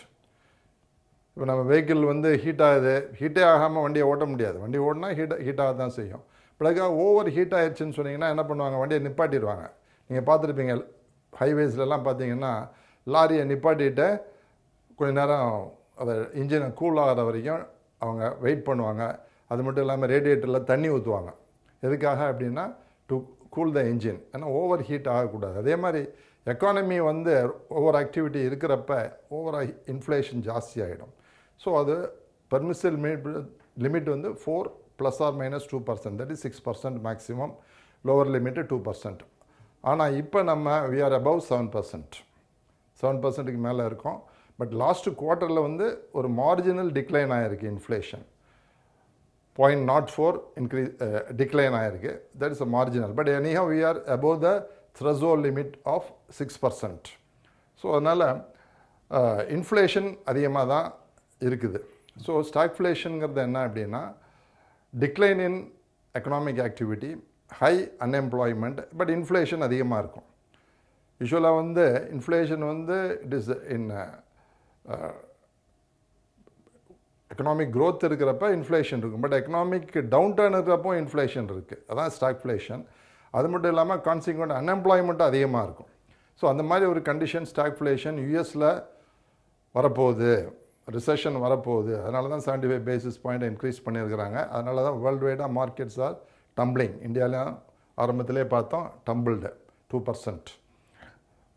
இப்போ நம்ம வெஹிக்கிள் வந்து ஹீட் ஆகுது, ஹீட்டே ஆகாமல் வண்டியை ஓட்ட முடியாது. வண்டி ஓடினா ஹீட்டாக தான் செய்யும். பிறகு ஓவர் ஹீட் ஆயிடுச்சுன்னு சொன்னீங்கன்னா என்ன பண்ணுவாங்க? வண்டியை நிப்பாட்டிடுவாங்க. நீங்கள் பார்த்துருப்பீங்க, ஹைவேஸ்லலாம் பார்த்தீங்கன்னா லாரியை நிப்பாட்டிட்டு கொஞ்ச நேரம் அதை இன்ஜினை கூல் ஆகிற வரைக்கும் அவங்க வெயிட் பண்ணுவாங்க. அது மட்டும் இல்லாமல் ரேடியேட்டரில் தண்ணி ஊற்றுவாங்க. எதுக்காக அப்படின்னா டு கூல் த இன்ஜின். ஏன்னா ஓவர் ஹீட் ஆகக்கூடாது. அதே மாதிரி எக்கானமி வந்து ஓவர் ஆக்டிவிட்டி இருக்கிறப்ப ஓவர் இன்ஃப்ளேஷன் ஜாஸ்தி ஆகிடும். ஸோ அது பெர்மிசிபிள் லிமிட் வந்து 4 + or -2%. That is 6% maximum. Lower limit 2%. ஆனால் இப்போ நம்ம வி ஆர் அபவ் 7%. 7%க்கு மேலே இருக்கோம். பட் லாஸ்ட் குவார்ட்டரில் வந்து ஒரு மார்ஜினல் டிக்ளைன் ஆகிருக்கு இன்ஃப்ளேஷன் 0.04 இன்க்ரீஸ் டிக்ளைன் ஆகிருக்கு. That is a marginal. But anyhow we are above the threshold limit of 6%. So அதனால் இன்ஃப்ளேஷன் அதிகமாக தான் இருக்குது. ஸோ ஸ்டாக்ஃப்ளேஷனுங்கிறது என்ன அப்படின்னா decline in economic activity, high unemployment, but inflation அதிகமாக இருக்கும். யூஸ்வலாக வந்து இன்ஃப்ளேஷன் வந்து it is in economic growth இருக்கிறப்ப இன்ஃப்ளேஷன் இருக்கும். பட் எக்கனாமிக் டவுன் டர்ன் இருக்கிறப்போ இன்ஃப்ளேஷன் இருக்குது. அதான் ஸ்டாக்ஃப்ளேஷன். அது மட்டும் இல்லாமல் கான்சிக்வெண்ட் அன்எம்ப்ளாய்மெண்ட்டும் அதிகமாக இருக்கும். ஸோ அந்த மாதிரி ஒரு கண்டிஷன் ஸ்டாக்ஃப்ளேஷன் யூஎஸில் வரப்போகுது, ரிசெஷன் வரப்போகுது. அதனால தான் 75 பேசிஸ் பாயிண்ட் இன்க்ரீஸ் பண்ணியிருக்கிறாங்க. அதனால தான் வேர்ல்டு வைடாக மார்க்கெட்ஸ் ஆர் டம்பிளிங். இந்தியாவிலையும் ஆரம்பத்திலே பார்த்தோம் டம்பிள்டு 2%.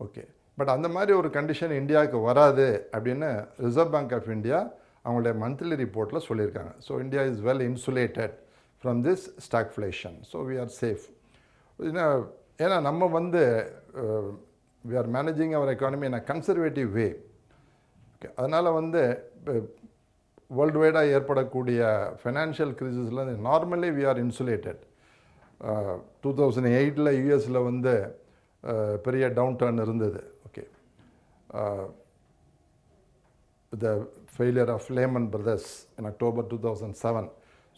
ஓகே, பட் அந்த மாதிரி ஒரு கண்டிஷன் இந்தியாவுக்கு வராது அப்படின்னு ரிசர்வ் பேங்க் ஆஃப் இந்தியா அவங்களுடைய மந்த்லி ரிப்போர்ட்டில் சொல்லியிருக்காங்க. So India is well insulated from this stagflation. So we are safe. ஏன்னா நம்ம வந்து we are managing our economy in a conservative way. Okay, அதனால் வந்து வேர்ல்டு வைடாக ஏற்படக்கூடிய ஃபைனான்ஷியல் கிரைசிஸில் நார்மலி வி ஆர் இன்சுலேட்டட். 2008 யூஎஸில் வந்து பெரிய டவுன் டர்ன் இருந்தது. Okay, the failure of Lehman Brothers in October 2007.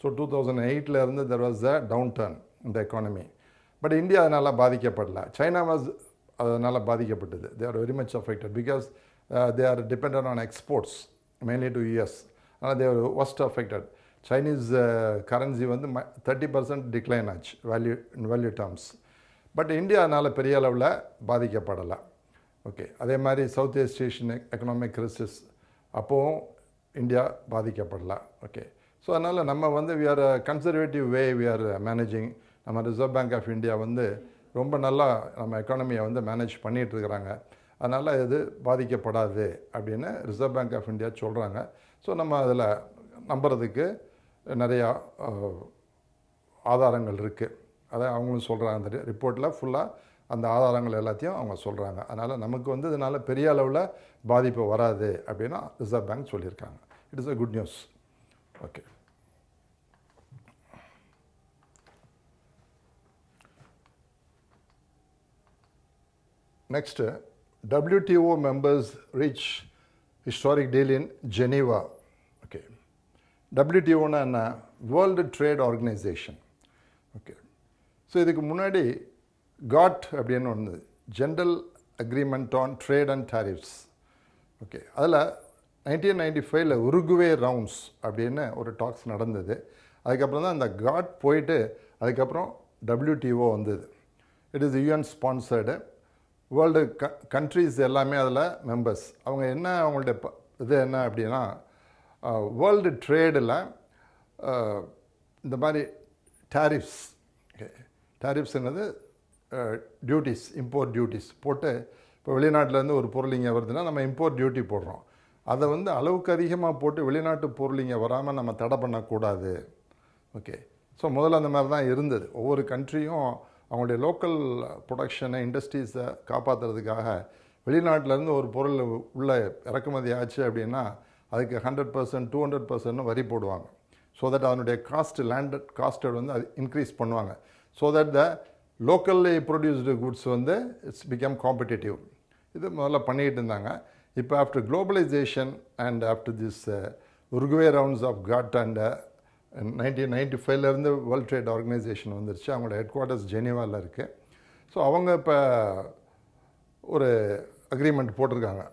So 2008 இருந்து there was a downturn in the economy. But India அதனால் பாதிக்கப்படல. China was அதனால் பாதிக்கப்பட்டது. They are very much affected because they are dependent on exports mainly to US. They are worst affected. Chinese currency வந்து 30% decline ஆச்சு in value terms. But India அதனால் பெரிய அளவில் பாதிக்கப்படலை. ஓகே, அதே மாதிரி South East Asian economic crisis அப்போவும் இந்தியா பாதிக்கப்படல. ஓகே, ஸோ அதனால் நம்ம வந்து we are conservative way we are managing. நம்ம ரிசர்வ் பேங்க் ஆஃப் இந்தியா வந்து ரொம்ப நல்லா நம்ம எக்கானமியை வந்து மேனேஜ் பண்ணிகிட்ருக்கிறாங்க. அதனால் இது பாதிக்கப்படாது அப்படின்னு ரிசர்வ் பேங்க் ஆஃப் இந்தியா சொல்கிறாங்க. ஸோ நம்ம அதில் நம்புறதுக்கு நிறையா ஆதாரங்கள் இருக்குது. அதை அவங்களும் சொல்கிறாங்க. அந்த ரிப்போர்ட்டில் ஃபுல்லாக அந்த ஆதாரங்கள் எல்லாத்தையும் அவங்க சொல்கிறாங்க. அதனால் நமக்கு வந்து இதனால் பெரிய அளவில் பாதிப்பு வராது அப்படின்னா ரிசர்வ் பேங்க் சொல்லியிருக்காங்க. It is a good news. Okay, next WTO members reach historic deal in Geneva. Okay, WTO na World Trade Organization. Okay, so இதுக்கு முன்னாடி Govt அப்படின்னு ஒன்று, General Agreement on Trade and Tariffs. Okay, அதில் 1995 Uruguay rounds அப்படின்னு ஒரு tax நடந்தது. அதுக்கப்புறம் தான் அந்த Govt போயிட்டு அதுக்கப்புறம் WTO வந்தது. It is UN sponsored. World countries எல்லாமே அதில் மெம்பர்ஸ். அவங்க என்ன அவங்களுடைய இது என்ன அப்படின்னா வேர்ல்டு ட்ரேடில் இந்த மாதிரி டேரிஃப்ஸ், டேரிஃப்ஸ் என்னது டியூட்டிஸ், இம்போர்ட் டியூட்டிஸ் போட்டு, இப்போ வெளிநாட்டிலேருந்து ஒரு பொருள் இங்கே வருதுன்னா நம்ம இம்போர்ட் டியூட்டி போடுறோம். அதை வந்து அளவுக்கு அதிகமாக போட்டு வெளிநாட்டு பொருள் இங்கே வராமல் நம்ம தடை பண்ணக்கூடாது. ஓகே, ஸோ முதல்ல அந்த மாதிரி தான் இருந்தது. ஒவ்வொரு கண்ட்ரியும் அவங்களுடைய லோக்கல் ப்ரொடக்ஷனை, இண்டஸ்ட்ரீஸை காப்பாற்றுறதுக்காக வெளிநாட்டிலேருந்து ஒரு பொருள் உள்ள இறக்குமதி ஆச்சு அப்படின்னா அதுக்கு 100%, 200% வரி போடுவாங்க. ஸோ தட் அதனுடைய லேண்டட் காஸ்ட்டை வந்து அது இன்க்ரீஸ் பண்ணுவாங்க. So that the locally produced goods வந்து இட்ஸ் பிகம் காம்படிட்டிவ். இது முதல்ல பண்ணிகிட்டு இருந்தாங்க. இப்போ after globalisation and after this Uruguay rounds of Govt and 1995 World Trade Organization வந்துருச்சு. அவங்களோட ஹெட் குவார்ட்டர்ஸ் ஜெனீவாவில் இருக்குது. ஸோ அவங்க இப்போ ஒரு அக்ரிமெண்ட் போட்டிருக்காங்க.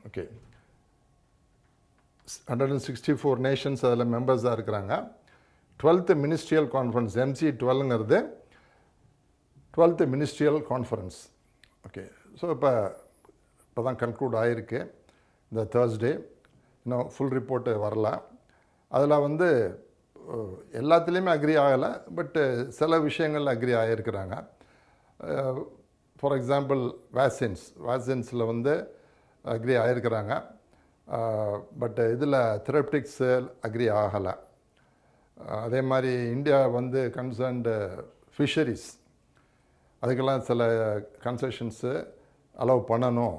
ஓகே, 164 நேஷன்ஸ் அதில் மெம்பர்ஸாக இருக்கிறாங்க. 12th மினிஸ்ட்ரியல் கான்ஃபரன்ஸ், MC12ங்கிறது 12th ministerial conference. Okay, so இப்போ தான் கன்க்ளூட் ஆகிருக்கு இந்த தேர்ஸ்டே. இன்னும் ஃபுல் ரிப்போர்ட்டு வரல. அதில் வந்து எல்லாத்துலேயுமே அக்ரி ஆகலை, பட்டு சில விஷயங்கள் அக்ரி ஆகியிருக்கிறாங்க. ஃபார் எக்ஸாம்பிள் வேக்சின்ஸில் வந்து அக்ரி ஆகியிருக்கிறாங்க. பட் இதில் தெரப்டிக்ஸு அக்ரி ஆகலை. அதே மாதிரி இந்தியா வந்து கன்சர்ன்டு ஃபிஷரிஸ், அதுக்கெல்லாம் சில கன்செஷன்ஸு அலோவ் பண்ணணும்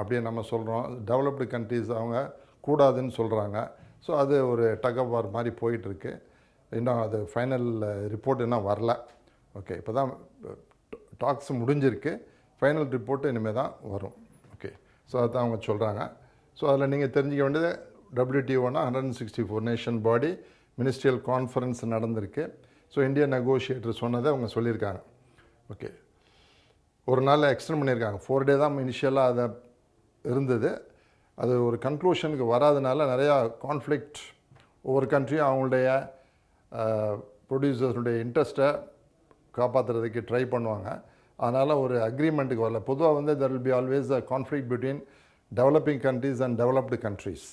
அப்படின்னு நம்ம சொல்கிறோம். டெவலப்டு கண்ட்ரீஸ் அவங்க கூடாதுன்னு சொல்கிறாங்க. ஸோ அது ஒரு டக் ஆஃப் வார் மாதிரி போயிட்டுருக்கு. இன்னும் அது ஃபைனல் ரிப்போர்ட் இன்னும் வரல. ஓகே, இப்போ தான் டாக்ஸ் முடிஞ்சிருக்கு. ஃபைனல் ரிப்போர்ட்டு இனிமேல் தான் வரும். ஓகே, ஸோ அதுதான் அவங்க சொல்கிறாங்க. ஸோ அதில் நீங்கள் தெரிஞ்சிக்க வேண்டியது WTOனா 164 நேஷன் பாடி மினிஸ்ட்ரியல் கான்ஃபரன்ஸ் நடந்திருக்கு. ஸோ இந்தியா நெகோஷியேட்டர் சொன்னதை அவங்க சொல்லியிருக்காங்க. ஓகே, ஒரு நாள் எக்ஸ்டெண்ட் பண்ணியிருக்காங்க. 4 டே தான் இனிஷியலாக அதை இருந்தது. அது ஒரு கன்க்ளூஷனுக்கு வராதனால நிறையா கான்ஃப்ளிக்ட், ஒவ்வொரு கண்ட்ரியும் அவங்களுடைய ப்ரொடியூசர்ஸுடைய இன்ட்ரெஸ்ட்டை காப்பாற்றுறதுக்கு ட்ரை பண்ணுவாங்க. அதனால் ஒரு அக்ரிமெண்ட்டுக்கு வரல. பொதுவாக வந்து there will be always a conflict between developing countries and developed countries.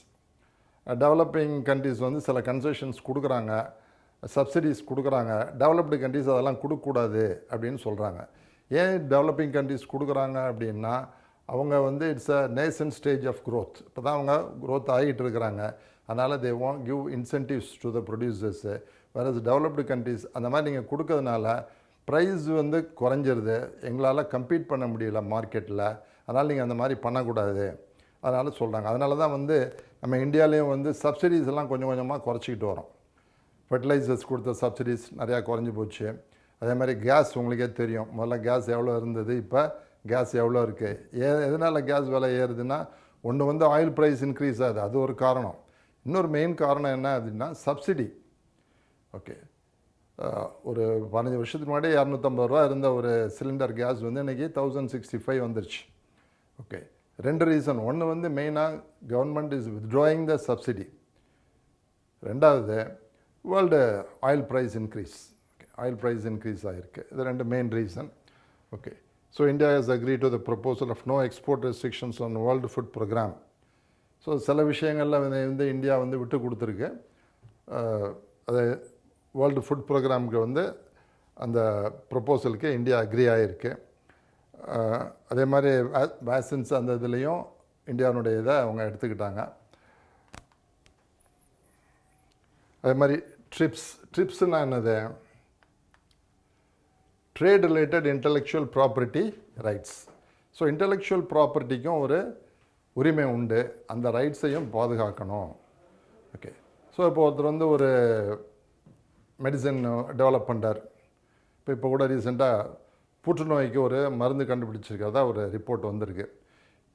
Developing countries வந்து சில கன்செஷன்ஸ் கொடுக்குறாங்க, சப்சிடிஸ் கொடுக்குறாங்க. டெவலப்டு கண்ட்ரீஸ் அதெல்லாம் கொடுக்கக்கூடாது அப்படின்னு சொல்கிறாங்க. ஏன் டெவலப்பிங் கண்ட்ரீஸ் கொடுக்குறாங்க அப்படின்னா, அவங்க வந்து it's a nascent stage of growth. இப்போ தான் அவங்க க்ரோத் ஆகிட்டு இருக்கிறாங்க. அதனால் they want give incentives to the producers. வேறு டெவலப்டு கண்ட்ரீஸ் அந்த மாதிரி நீங்கள் கொடுக்கறதுனால ப்ரைஸ் வந்து குறைஞ்சிருது, எங்களால் கம்பீட் பண்ண முடியல மார்க்கெட்டில். அதனால் நீங்கள் அந்த மாதிரி பண்ணக்கூடாது அதனால் சொல்கிறாங்க. அதனால தான் வந்து நம்ம இந்தியாவிலேயும் வந்து சப்சிடிஸ் எல்லாம் கொஞ்சம் கொஞ்சமாக குறைச்சிக்கிட்டு வரோம். ஃபர்டிலைசர்ஸ் கொடுத்த சப்சிடிஸ் நிறையா குறைஞ்சி போச்சு. அதே மாதிரி கேஸ் உங்களுக்கே தெரியும், முதல்ல கேஸ் எவ்வளோ இருந்தது, இப்போ கேஸ் எவ்வளோ இருக்குது. எதனால் கேஸ் விலை ஏறுதுன்னா, ஒன்று வந்து ஆயில் ப்ரைஸ் இன்க்ரீஸ் ஆகுது, அது ஒரு காரணம். இன்னொரு மெயின் காரணம் என்ன அப்படின்னா சப்சிடி. ஓகே, ஒரு 15 வருஷத்துக்கு முன்னாடி 250 ரூபா இருந்த ஒரு சிலிண்டர் கேஸ் வந்து இன்றைக்கி 1065 வந்துருச்சு. Okay, 2 reason. ஒன்று வந்து மெயினாக government is withdrawing the subsidy. ரெண்டாவது world oil price increase. Oil price increase ஆகிருக்கு. இது 2 main reason. Okay, so India has agree to the proposal of no export restrictions on World Food Programme. So சில விஷயங்களில் வந்து India வந்து விட்டு கொடுத்துருக்கு. அது வேர்ல்டு ஃபுட் ப்ரோக்ராமுக்கு வந்து அந்த ப்ரொப்போசலுக்கு இந்தியா அக்ரி ஆகிருக்கு. அதே மாதிரி வேக்சின்ஸ் அந்த இதுலேயும் இந்தியாவுடைய இதை அவங்க எடுத்துக்கிட்டாங்க. அதே மாதிரி ட்ரிப்ஸ்னால் என்னது? Trade related intellectual property rights. So intellectual ப்ராப்பர்ட்டிக்கும் ஒரு உரிமை உண்டு, அந்த ரைட்ஸையும் பாதுகாக்கணும். ஓகே, ஸோ இப்போ ஒருத்தர் வந்து ஒரு மெடிசன் டெவலப் பண்ணுறார். இப்போ கூட ரீசெண்டாக புற்றுநோய்க்கு ஒரு மருந்து கண்டுபிடிச்சிருக்கிறதா ஒரு ரிப்போர்ட் வந்திருக்கு.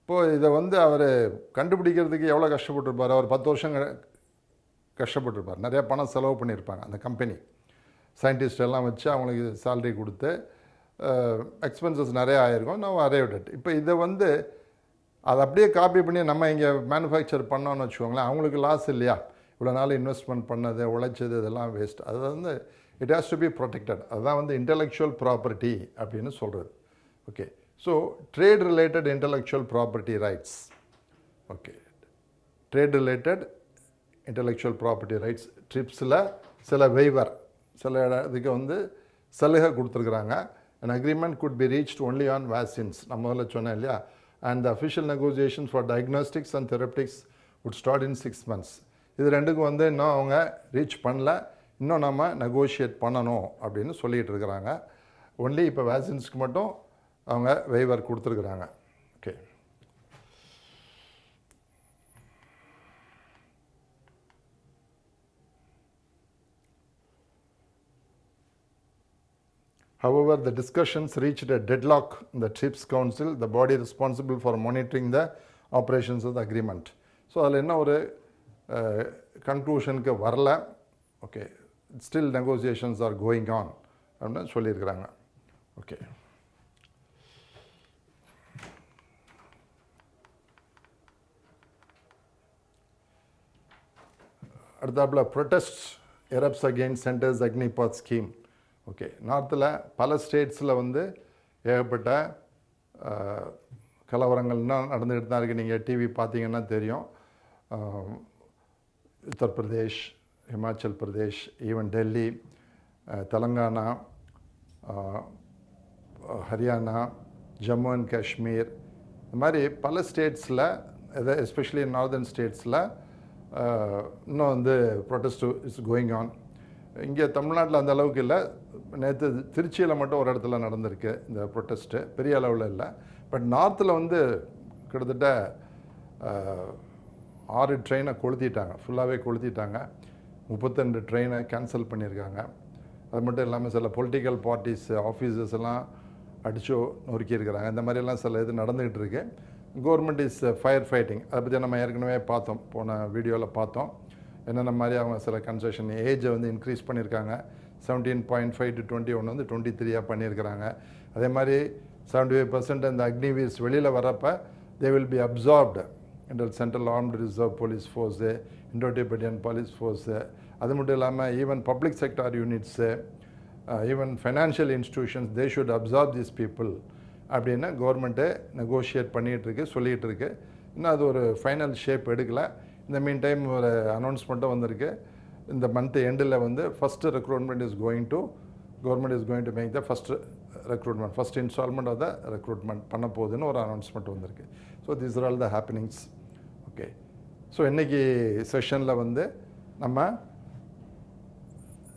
இப்போது இதை வந்து அவர் கண்டுபிடிக்கிறதுக்கு எவ்வளோ கஷ்டப்பட்டுருப்பார்? அவர் 10 வருஷம் கஷ்டப்பட்டுருப்பார். நிறையா பணம் செலவு பண்ணியிருப்பாங்க அந்த கம்பெனி. சயின்டிஸ்ட் எல்லாம் வச்சு அவங்களுக்கு சேலரி கொடுத்து எக்ஸ்பென்சஸ் நிறையா ஆகிருக்கும். நான் அரைவ்ட். இப்போ இதை வந்து அதை அப்படியே காப்பி பண்ணி நம்ம இங்கே மேனுஃபேக்சர் பண்ணோன்னு வச்சுக்கோங்களேன், அவங்களுக்கு லாஸ் இல்லையா? இவ்வளோ நாள் இன்வெஸ்ட்மெண்ட் பண்ணது, உழைச்சது, இதெல்லாம் வேஸ்ட். அது வந்து it has to be protected. அதுதான் வந்து இன்டெலெக்சுவல் ப்ராப்பர்ட்டி அப்படின்னு சொல்கிறது. Okay, so trade related intellectual property rights. Okay, trade related intellectual property rights. ட்ரிப்ஸில் சில வெய்வர், சில இதுக்கு வந்து சலுகை கொடுத்துருக்குறாங்க. an agreement could be reached only on vaccines. நான் முதல்ல சொன்னேன் இல்லையா? and the official negotiations for diagnostics and therapeutics would start in 6 months. இது ரெண்டுக்கும் வந்து இன்னும் அவங்க ரீச் பண்ணல, இன்னும் நம்ம நெகோஷியேட் பண்ணணும் அப்படின்னு சொல்லிகிட்டு இருக்கிறாங்க. ஒன்லி இப்போ வேக்சின்ஸ்க்கு மட்டும் அவங்க வெய்வர் கொடுத்துருக்குறாங்க. Okay, however, the discussions reached a deadlock in the TRIPS Council, the body responsible for monitoring the operations of the agreement. So அதில் என்ன ஒரு கன்க்ளூஷனுக்கு வரல. Okay, still negotiations are going on அப்படின்னு சொல்லியிருக்கிறாங்க. ஓகே, அடுத்தாப்புல protest erupts against Center's Agnipath scheme. Okay, நார்த்தில் பல ஸ்டேட்ஸில் வந்து ஏகப்பட்ட கலவரங்கள் இன்னும் நடந்துக்கிட்டு தான் இருக்குது. நீங்கள் டிவி பார்த்தீங்கன்னா தெரியும். உத்தரப்பிரதேஷ், ஹிமாச்சல் பிரதேஷ், ஈவன் டெல்லி, தெலங்கானா, ஹரியானா, ஜம்மு அண்ட் காஷ்மீர், இந்த மாதிரி பல ஸ்டேட்ஸில், எஸ்பெஷலி நார்தர்ன் ஸ்டேட்ஸில் இன்னும் வந்து ப்ரொட்டஸ்ட் இஸ் கோயிங் ஆன். இங்கே தமிழ்நாட்டில் அந்த அளவுக்கு இல்லை. நேற்று திருச்சியில் மட்டும் ஒரு இடத்துல நடந்திருக்கு இந்த ப்ரொட்டஸ்ட்டு, பெரிய அளவில் இல்லை. பட் நார்த்தில் வந்து கிட்டத்தட்ட 6 ட்ரெயினை கொளுத்திட்டாங்க, ஃபுல்லாகவே கொளுத்திட்டாங்க. 32 ட்ரெயினை கேன்சல் பண்ணியிருக்காங்க. அது மட்டும் இல்லாமல் சில பொலிட்டிக்கல் பார்ட்டிஸ் ஆஃபீஸர்ஸ் எல்லாம் அடிச்சோ நொறுக்கியிருக்கிறாங்க. இந்த மாதிரியெல்லாம் சில இது நடந்துக்கிட்டு இருக்கு. Government is fire fighting. அதை பற்றி நம்ம ஏற்கனவே பார்த்தோம், போன வீடியோவில் பார்த்தோம். என்னென்ன மாதிரி அவங்க சில கன்ஸ்ட்ரக்ஷன் ஏஜை வந்து இன்க்ரீஸ் பண்ணியிருக்காங்க. 17.5 to 21 வந்து 23 பண்ணியிருக்கிறாங்க. அதே மாதிரி 75% இந்த அக்னிவீர்ஸ் வெளியில் வரப்போ தே வில் பி அப்சார்ப்டு இந்த central armed reserve police force, Indo Tibetan police force, அது மட்டும் இல்லாமல் even public sector units, even financial institutions they should absorb this people அப்படின்னு கவர்மெண்ட்டு நெகோஷியேட் பண்ணிகிட்ருக்கு, சொல்லிகிட்டு இருக்கு. இன்னும் அது ஒரு ஃபைனல் ஷேப் எடுக்கலை. இந்த மீன் டைம் ஒரு அனௌன்ஸ்மெண்ட்டும் வந்திருக்கு. இந்த மந்த் எண்டில் வந்து first recruitment is going to government is going to make the first recruitment, first instalment of the recruitment பண்ண போகுதுன்னு ஒரு அனௌன்ஸ்மெண்ட் வந்திருக்கு. So these are all the happenings. Okay, so இன்றைக்கி செஷனில் வந்து நம்ம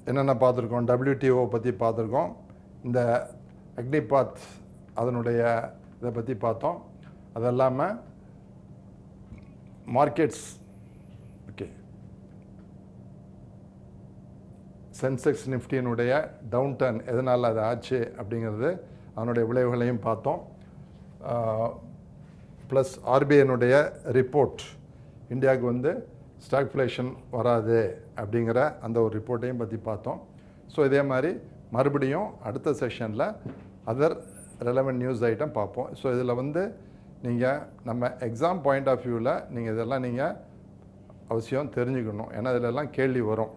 என்னென்ன பார்த்துருக்கோம், WTO பற்றி பார்த்துருக்கோம், இந்த அக்னிபாத் அதனுடைய இதை பற்றி பார்த்தோம். அது இல்லாமல் மார்க்கெட்ஸ், ஓகே, சென்செக்ஸ் நிஃப்டியினுடைய டவுன் டர்ன் எதனால் அது ஆச்சு அப்படிங்கிறது அதனுடைய விளைவுகளையும் பார்த்தோம். ப்ளஸ் ஆர்பிஐனுடைய ரிப்போர்ட், இந்தியாவுக்கு வந்து ஸ்டாக்ஃப்ளேஷன் வராது அப்படிங்கிற அந்த ஒரு ரிப்போர்ட்டையும் பற்றி பார்த்தோம். ஸோ இதே மாதிரி மறுபடியும் அடுத்த செஷனில் அதர் ரெலவெண்ட் நியூஸ் ஐட்டம் பார்ப்போம். ஸோ இதில் வந்து நீங்கள் நம்ம எக்ஸாம் பாயிண்ட் ஆஃப் வியூவில் நீங்கள் இதெல்லாம் நீங்கள் அவசியம் தெரிஞ்சுக்கணும். ஏன்னா இதிலெல்லாம் கேள்வி வரும்.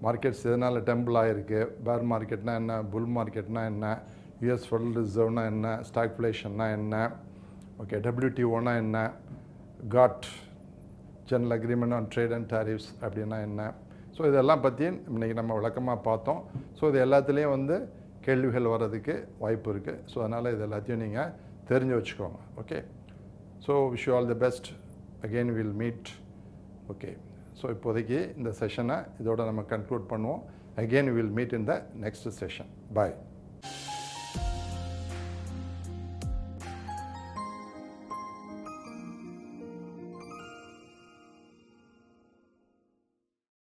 மார்க்கெட்ஸ் எதனால் டெம்பிள் ஆகிருக்கு, பேர் மார்க்கெட்னா என்ன, புல் மார்க்கெட்னா என்ன, யூஎஸ் ஃபெடரல் ரிசர்வ்னா என்ன, ஸ்டாக்ஃப்ளேஷன்னா என்ன, ஓகே, WTOனா என்ன, GATT general agreement on trade and tariffs அப்படின்னா என்ன. ஸோ இதெல்லாம் பற்றியும் இன்றைக்கி நம்ம விளக்கமாக பார்த்தோம். ஸோ இது எல்லாத்துலேயும் வந்து கேள்விகள் வர்றதுக்கு வாய்ப்பு இருக்குது. ஸோ அதனால் இது எல்லாத்தையும் நீங்கள் தெரிஞ்சு வச்சுக்கோங்க. Okay, so wish you all the best. Again will meet. Okay, so இப்போதைக்கு இந்த செஷனை இதோட நம்ம கன்க்ளூட் பண்ணுவோம். Again will meet in the next session. Bye.